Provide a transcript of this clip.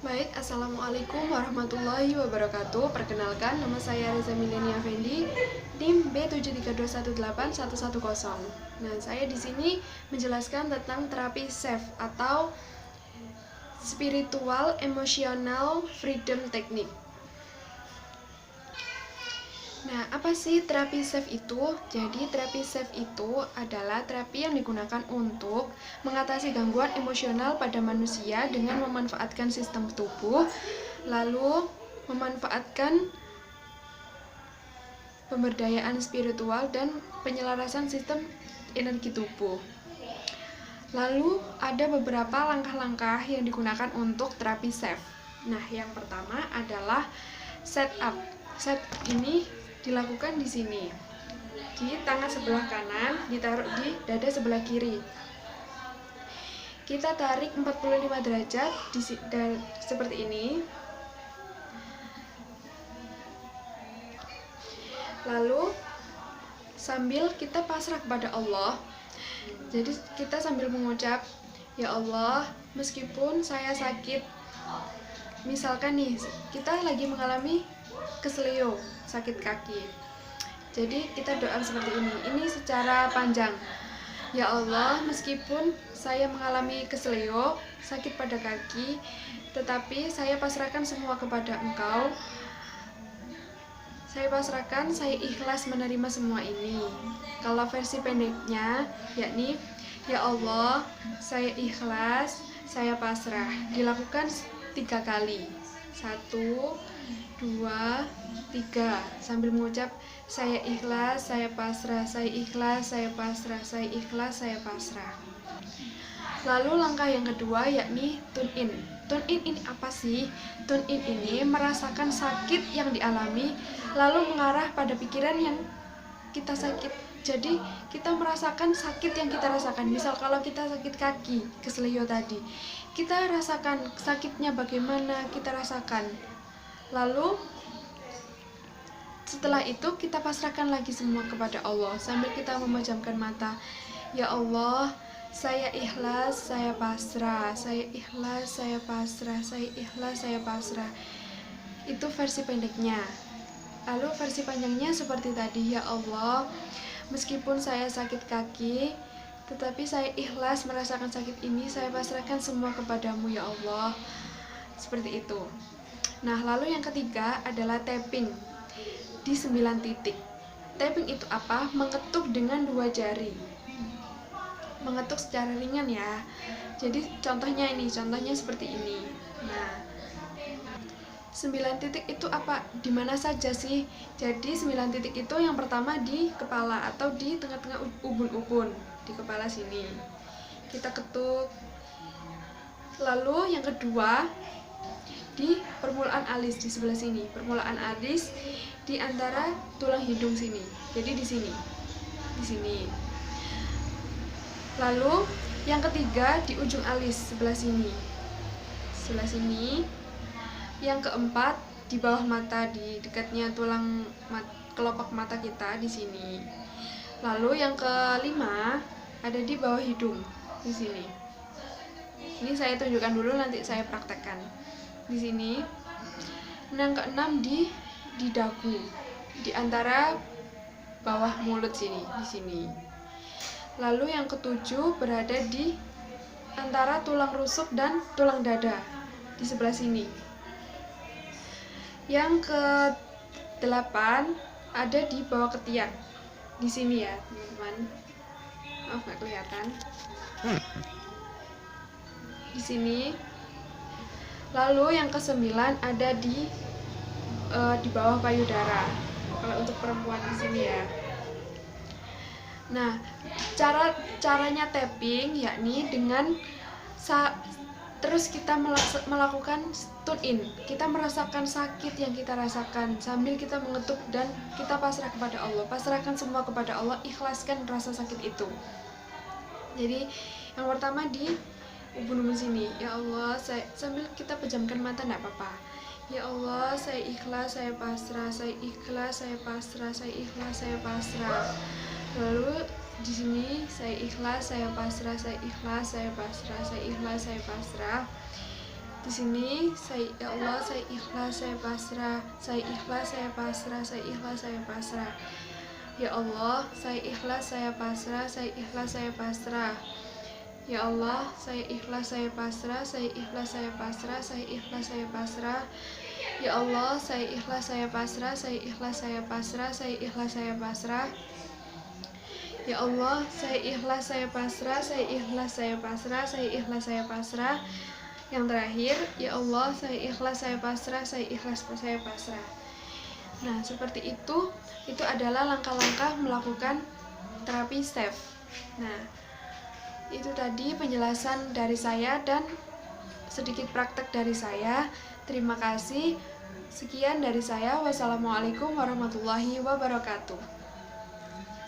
Baik, Assalamualaikum warahmatullahi wabarakatuh. Perkenalkan, nama saya Reza Milenia Fendi, NIM B73218110. Nah, saya di sini menjelaskan tentang terapi SEF atau Spiritual Emotional Freedom Technique. Nah, apa sih terapi SEF itu? Jadi, terapi SEF itu adalah terapi yang digunakan untuk mengatasi gangguan emosional pada manusia dengan memanfaatkan sistem tubuh, lalu memanfaatkan pemberdayaan spiritual dan penyelarasan sistem energi tubuh. Lalu, ada beberapa langkah-langkah yang digunakan untuk terapi SEF. Nah, yang pertama adalah setup. Setup ini dilakukan di sini. Di tangan sebelah kanan ditaruh di dada sebelah kiri. Kita tarik 45 derajat seperti ini. Lalu sambil kita pasrah kepada Allah. Jadi kita sambil mengucap, "Ya Allah, meskipun saya sakit, misalkan nih kita lagi mengalami keselio, sakit kaki. Jadi kita doa seperti ini secara panjang. Ya Allah, meskipun saya mengalami keselio, sakit pada kaki, tetapi saya pasrahkan semua kepada Engkau. Saya pasrahkan, saya ikhlas menerima semua ini." Kalau versi pendeknya, yakni, "Ya Allah, saya ikhlas, saya pasrah." Dilakukan 3 kali. 1, 2, 3. Sambil mengucap, "Saya ikhlas, saya pasrah, saya ikhlas, saya pasrah, saya ikhlas, saya pasrah." Lalu langkah yang kedua yakni tune in. Tune in ini apa sih? Tune in ini merasakan sakit yang dialami, lalu mengarah pada pikiran yang kita sakit. Jadi kita merasakan sakit yang kita rasakan. Misal kalau kita sakit kaki, keselio tadi, kita rasakan sakitnya bagaimana, kita rasakan. Lalu setelah itu kita pasrahkan lagi semua kepada Allah sambil kita memejamkan mata. "Ya Allah, saya ikhlas, saya pasrah, saya ikhlas, saya pasrah, saya ikhlas, saya pasrah." Itu versi pendeknya. Lalu versi panjangnya seperti tadi, "Ya Allah, meskipun saya sakit kaki, tetapi saya ikhlas merasakan sakit ini, saya pasrahkan semua kepadamu ya Allah." Seperti itu. Nah, lalu yang ketiga adalah tapping di 9 titik. Tapping itu apa? Mengetuk dengan 2 jari. Mengetuk secara ringan ya. Jadi contohnya seperti ini. Nah, 9 titik itu apa? Di mana saja sih? Jadi 9 titik itu yang pertama di kepala atau di tengah-tengah ubun-ubun, di kepala sini. Kita ketuk. Lalu yang kedua di permulaan alis di sebelah sini. Permulaan alis di antara tulang hidung sini. Jadi di sini. Di sini. Lalu yang ketiga di ujung alis sebelah sini. Sebelah sini. Yang keempat di bawah mata, di dekatnya tulang kelopak mata kita di sini. Lalu yang kelima ada di bawah hidung di sini. Ini saya tunjukkan dulu, nanti saya praktekkan di sini. Yang keenam di dagu, di antara bawah mulut sini, di sini. Lalu yang ketujuh berada di antara tulang rusuk dan tulang dada di sebelah sini. Yang ke-8 ada di bawah ketiak. Di sini ya, teman-teman. Oh, nggak kelihatan. Di sini. Lalu yang ke-9 ada di bawah payudara. Kalau untuk perempuan di sini ya. Nah, caranya tapping yakni dengan terus kita melakukan tune in. Kita merasakan sakit yang kita rasakan sambil kita mengetuk dan kita pasrah kepada Allah. Pasrahkan semua kepada Allah, ikhlaskan rasa sakit itu. Jadi yang pertama di ubun-ubun sini. "Ya Allah, sambil kita pejamkan mata, enggak apa-apa. Ya Allah, saya ikhlas, saya pasrah, saya ikhlas, saya pasrah, saya ikhlas, saya pasrah." Lalu di sini saya ikhlas, saya pasrah, saya ikhlas, saya pasrah, saya ikhlas, saya pasrah. Di sini ya Allah, saya ikhlas, saya pasrah, saya ikhlas, saya pasrah, saya ikhlas, saya pasrah. Ya Allah, saya ikhlas, saya pasrah, saya ikhlas, saya pasrah. Ya Allah, saya ikhlas, saya pasrah, saya ikhlas, saya pasrah, saya ikhlas, saya pasrah. Ya Allah, saya ikhlas, saya pasrah, saya ikhlas, saya pasrah, saya ikhlas, saya pasrah. Ya Allah, saya ikhlas, saya pasrah, saya ikhlas, saya pasrah, saya ikhlas, saya pasrah. Yang terakhir, ya Allah, saya ikhlas, saya pasrah, saya ikhlas, saya pasrah. Nah, seperti itu adalah langkah-langkah melakukan terapi STEP. Nah, itu tadi penjelasan dari saya dan sedikit praktek dari saya. Terima kasih. Sekian dari saya. Wassalamualaikum warahmatullahi wabarakatuh.